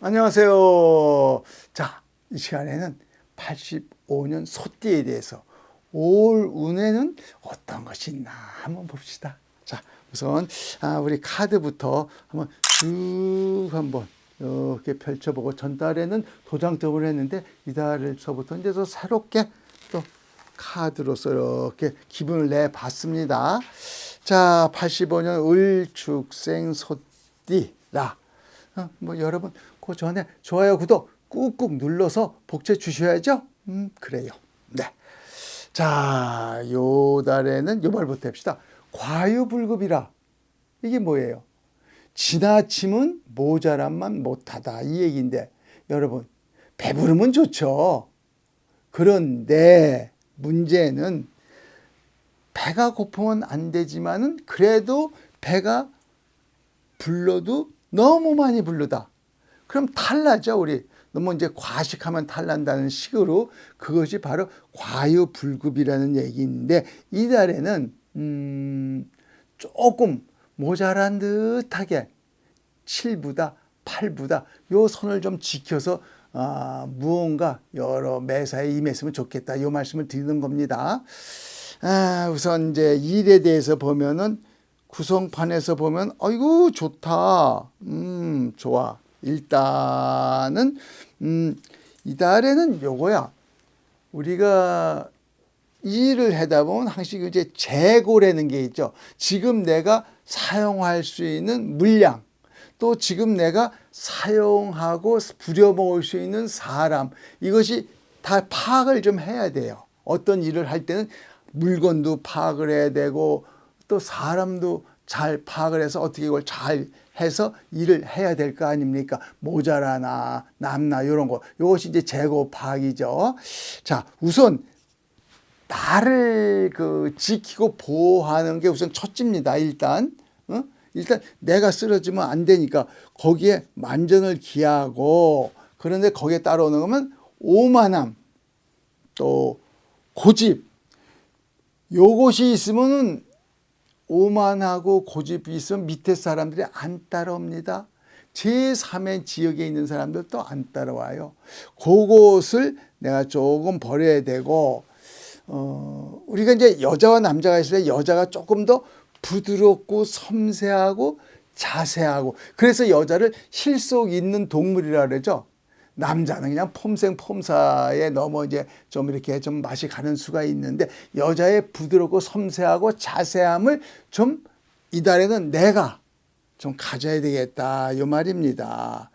안녕하세요. 자, 이 시간에는 85년 소띠에 대해서 올 운에는 어떤 것이 있나 한번 봅시다. 자, 우선 우리 카드부터 한번 쭉 한번 이렇게 펼쳐보고, 전달에는 도장점을 했는데 이달에서부터 이제 또 새롭게 또 카드로서 이렇게 기분을 내봤습니다. 자, 85년 을축생 소띠라. 뭐 여러분 그 전에 좋아요, 구독 꾹꾹 눌러서 복제 주셔야죠. 그래요. 네. 자, 요 달에는 요 말부터 합시다. 과유불급이라. 이게 뭐예요? 지나침은 모자람만 못하다, 이 얘기인데, 여러분 배부르면 좋죠. 그런데 문제는 배가 고프면 안 되지만은 그래도 배가 불러도 너무 많이 부르다. 그럼 탈나죠, 우리. 너무 이제 과식하면 탈난다는 식으로, 그것이 바로 과유불급이라는 얘기인데, 이달에는 조금 모자란 듯하게 7부다 8부다 요 선을 좀 지켜서 무언가 여러 매사에 임했으면 좋겠다, 요 말씀을 드리는 겁니다. 우선 이제 일에 대해서 보면은, 구성판에서 보면 아이고 좋다. 좋아. 일단은 이달에는 요거야. 우리가 일을 하다 보면 항상 이제 재고라는 게 있죠. 지금 내가 사용할 수 있는 물량, 또 지금 내가 사용하고 부려먹을 수 있는 사람, 이것이 다 파악을 좀 해야 돼요. 어떤 일을 할 때는 물건도 파악을 해야 되고, 또 사람도 잘 파악을 해서 어떻게 이걸 잘 해서 일을 해야 될 거 아닙니까? 모자라나 남나 이런 거, 이것이 이제 재고 파악이죠. 자, 우선 나를 지키고 보호하는 게 우선 첫째입니다. 일단 내가 쓰러지면 안 되니까 거기에 만전을 기하고, 그런데 거기에 따라오는 거면 오만함, 또 고집, 요것이 있으면은, 오만하고 고집이 있으면 밑에 사람들이 안 따라옵니다. 제3의 지역에 있는 사람들도 안 따라와요. 그것을 내가 조금 버려야 되고, 우리가 이제 여자와 남자가 있을 때 여자가 조금 더 부드럽고 섬세하고 자세하고, 그래서 여자를 실속 있는 동물이라 그러죠. 남자는 그냥 폼생폼사에 너무 이제 좀 이렇게 좀 맛이 가는 수가 있는데, 여자의 부드럽고 섬세하고 자세함을 좀 이달에는 내가 좀 가져야 되겠다, 요 말입니다.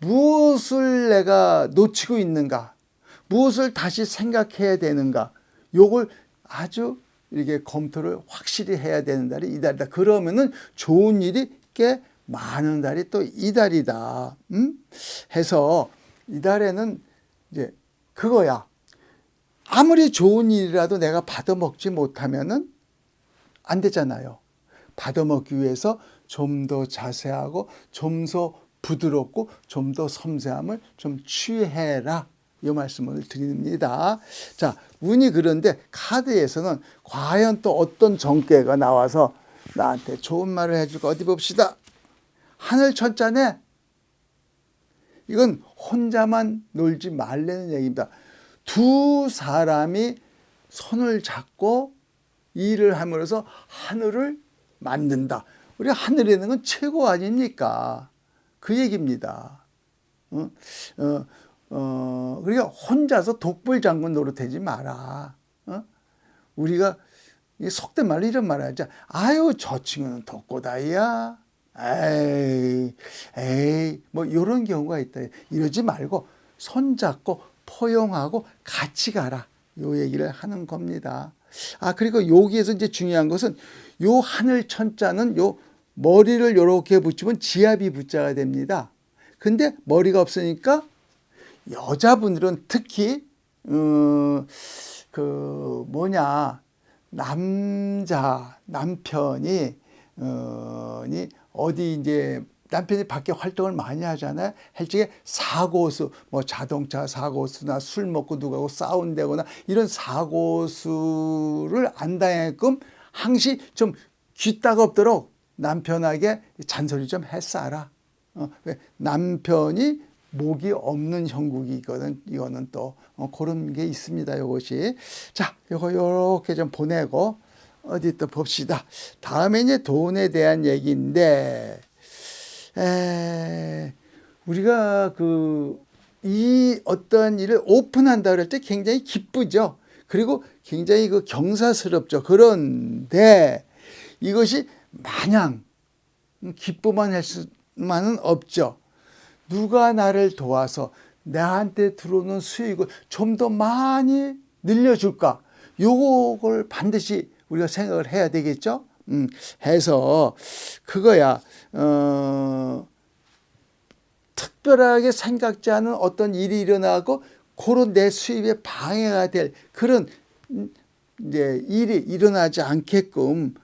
무엇을 내가 놓치고 있는가, 무엇을 다시 생각해야 되는가, 요걸 아주 이렇게 검토를 확실히 해야 되는 달이 이달이다. 그러면은 좋은 일이 꽤 많은 달이 또 이달이다. 해서 이달에는 이제 그거야. 아무리 좋은 일이라도 내가 받아먹지 못하면은 안 되잖아요. 받아먹기 위해서 좀 더 자세하고, 좀 더 부드럽고, 좀 더 섬세함을 좀 취해라, 이 말씀을 드립니다. 자, 운이 그런데 카드에서는 과연 또 어떤 정계가 나와서 나한테 좋은 말을 해줄까? 어디 봅시다. 하늘 천자네. 이건 혼자만 놀지 말라는 얘기입니다. 두 사람이 손을 잡고 일을 함으로써 하늘을 만든다. 우리 하늘에 있는 건 최고 아닙니까? 그 얘기입니다. 그러니까 혼자서 독불장군 노릇하지 마라. 우리가 속된 말로 이런 말을 하죠. 아유, 저 친구는 독고다이야. 에이, 뭐 이런 경우가 있다. 이러지 말고 손잡고 포용하고 같이 가라, 요 얘기를 하는 겁니다. 그리고 여기에서 이제 중요한 것은, 요 하늘 천자는 요 머리를 이렇게 붙이면 지압이 붙자가 됩니다. 근데 머리가 없으니까 여자분들은 특히 남편이 어디 이제 남편이 밖에 활동을 많이 하잖아요. 할 적에 사고수, 뭐 자동차 사고수나 술 먹고 누구하고 싸운다거나 이런 사고수를 안 당하게끔 항시 좀 귀따갑도록 남편에게 잔소리 좀 했어라. 왜 남편이 목이 없는 형국이거든. 이거는 또 그런 게 있습니다. 요것이. 자, 요거 요렇게 좀 보내고 어디 또 봅시다. 다음에 이제 돈에 대한 얘기인데, 우리가 이 어떠한 일을 오픈한다 그럴 때 굉장히 기쁘죠. 그리고 굉장히 경사스럽죠. 그런데 이것이 마냥 기쁘만 할 수만은 없죠. 누가 나를 도와서 나한테 들어오는 수익을 좀 더 많이 늘려줄까? 요걸 반드시 우리가 생각을 해야 되겠죠. 해서 그거야. 특별하게 생각지 않은 어떤 일이 일어나고 그런 내 수입에 방해가 될 그런 이제 일이 일어나지 않게끔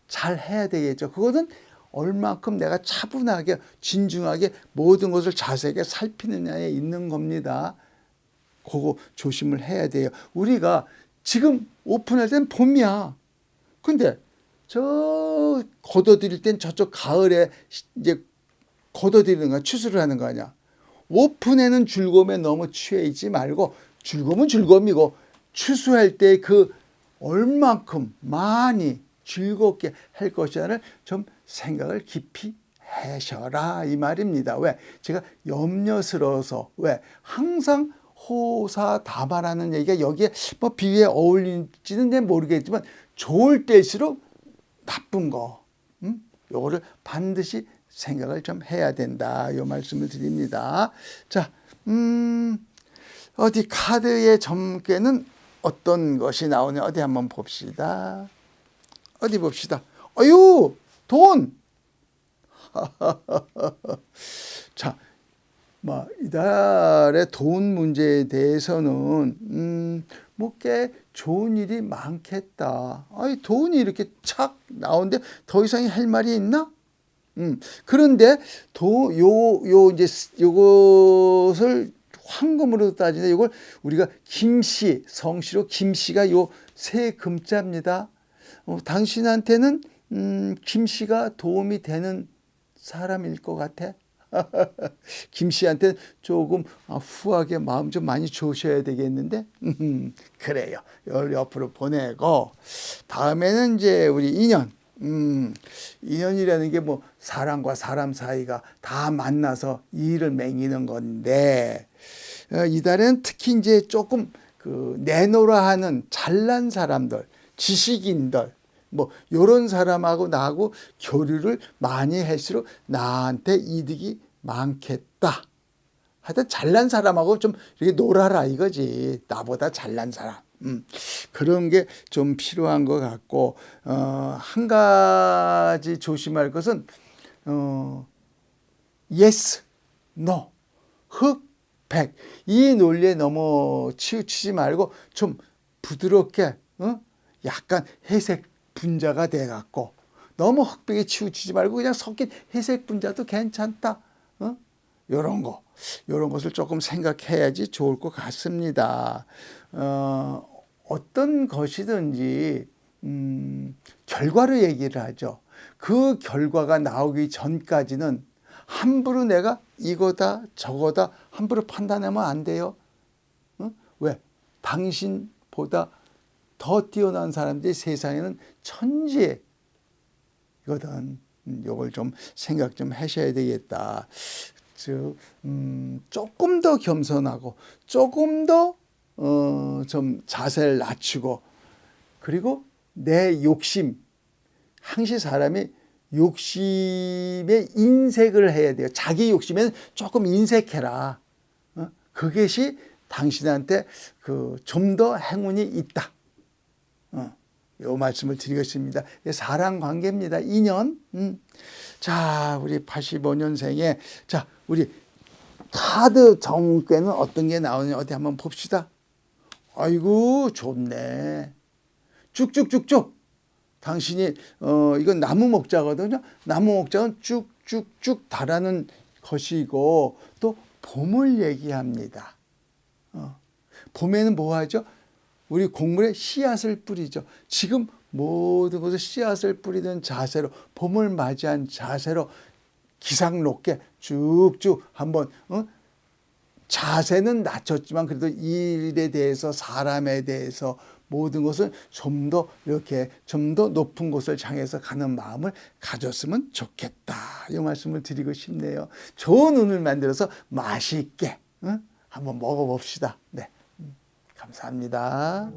잘 해야 되겠죠. 그것은 얼만큼 내가 차분하게 진중하게 모든 것을 자세하게 살피느냐에 있는 겁니다. 그거 조심을 해야 돼요. 우리가 지금 오픈할 땐 봄이야. 근데 저 걷어들일 땐 저쪽 가을에 이제 걷어들이는 거야. 추수를 하는 거 아니야. 오픈에는 즐거움에 너무 취해 있지 말고 즐거움은 즐거움이고 추수할 때 얼만큼 많이 즐겁게 할 것이냐를 좀 생각을 깊이 하셔라 이 말입니다. 왜? 제가 염려스러워서 왜? 항상 호사다마라는 얘기가 여기에 뭐 비유에 어울릴지는 모르겠지만 좋을 때일수록 나쁜 거 요거를 반드시 생각을 좀 해야 된다. 요 말씀을 드립니다. 자, 어디 카드의 점괘는 어떤 것이 나오냐 어디 한번 봅시다. 어디 봅시다. 어유 돈. 자, 이달의 돈 문제에 대해서는 뭐 꽤 좋은 일이 많겠다. 아니 돈이 이렇게 착 나오는데 더 이상이 할 말이 있나? 그런데 이제 요것을 황금으로 따지는데 이걸 우리가 김씨 성씨로 김씨가 요 세 금자입니다. 당신한테는 김씨가 도움이 되는 사람일 것 같아. 김씨한테 조금 후하게 마음 좀 많이 주셔야 되겠는데 그래요. 옆으로 보내고 다음에는 이제 우리 인연. 인연이라는 게 뭐 사람과 사람 사이가 다 만나서 일을 맹이는 건데 이달에는 특히 이제 조금 내노라 하는 잘난 사람들, 지식인들 뭐 요런 사람하고 나하고 교류를 많이 할수록 나한테 이득이 많겠다. 하여튼 잘난 사람하고 좀 이렇게 놀아라 이거지. 나보다 잘난 사람. 그런 게 좀 필요한 것 같고 한 가지 조심할 것은 yes, no, 흑, 백 이 논리에 너무 치우치지 말고 좀 부드럽게 약간 회색 분자가 돼 갖고 너무 흑백에 치우치지 말고 그냥 섞인 회색 분자도 괜찮다. 요런 것을 조금 생각해야지 좋을 것 같습니다. 어떤 것이든지 결과로 얘기를 하죠. 그 결과가 나오기 전까지는 함부로 내가 이거다 저거다 함부로 판단하면 안 돼요. 왜? 당신보다 더 뛰어난 사람들이 세상에는 천지에 이거든. 요걸 좀 생각 좀 하셔야 되겠다. 즉 조금 더 겸손하고 조금 더 좀 자세를 낮추고 그리고 내 욕심 항시 사람이 욕심에 인색을 해야 돼요. 자기 욕심에는 조금 인색해라. 그것이 당신한테 좀 더 행운이 있다. 요 말씀을 드리겠습니다. 사랑 관계입니다. 인연. 자, 우리 85년생에 자, 우리 카드 점괘는 어떤 게 나오냐 어디 한번 봅시다. 아이고 좋네. 쭉쭉쭉쭉. 당신이 이건 나무 목자거든요. 나무 목자는 쭉쭉쭉 달하는 것이고 또 봄을 얘기합니다. 봄에는 뭐 하죠? 우리 곡물에 씨앗을 뿌리죠. 지금 모든 것을 씨앗을 뿌리는 자세로 봄을 맞이한 자세로 기상 높게 쭉쭉 한번 자세는 낮췄지만 그래도 일에 대해서 사람에 대해서 모든 것을 좀 더 이렇게 좀 더 높은 곳을 향해서 가는 마음을 가졌으면 좋겠다. 이 말씀을 드리고 싶네요. 좋은 운을 만들어서 맛있게 한번 먹어봅시다. 네, 감사합니다.